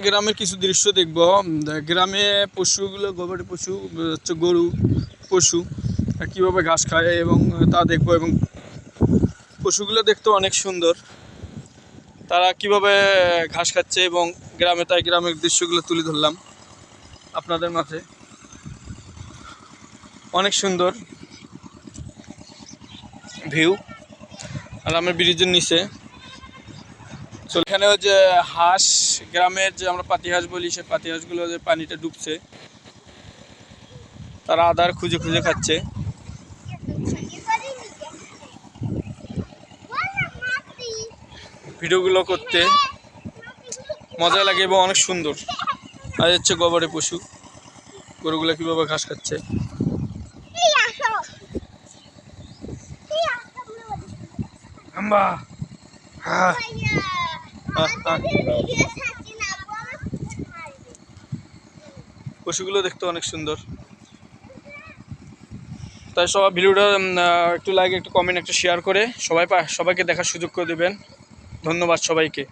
গ্রামের কিছু দৃশ্য দেখব। গ্রামে পশুগুলো, গবাদি পশু হচ্ছে গরু পশু কীভাবে ঘাস খায় এবং তা দেখব। এবং পশুগুলো দেখতে অনেক সুন্দর, তারা কিভাবে ঘাস খাচ্ছে এবং তাই গ্রামের দৃশ্যগুলো তুলে ধরলাম আপনাদের মাঝে। অনেক সুন্দর ভিউ গ্রামের ব্রিজের নিচে। তো এখানেও যে হাঁস, গ্রামের যে আমরা পাতি হাঁস বলি, সে পাতি হাঁসগুলো যে পানিতে ডুবছে, তারা আদার খুঁজে খুঁজে খাচ্ছে। ভিডিওগুলো করতে মজা লাগে এবং অনেক সুন্দর। আর হচ্ছে গবাদি পশু, গরুগুলো কীভাবে ঘাস খাচ্ছে। পশুগুলো দেখতে অনেক সুন্দর। তাই সবাই ভিডিওটা একটু লাইক, একটু কমেন্ট, একটু শেয়ার করে সবাইকে দেখার সুযোগ করে দেবেন। ধন্যবাদ সবাইকে।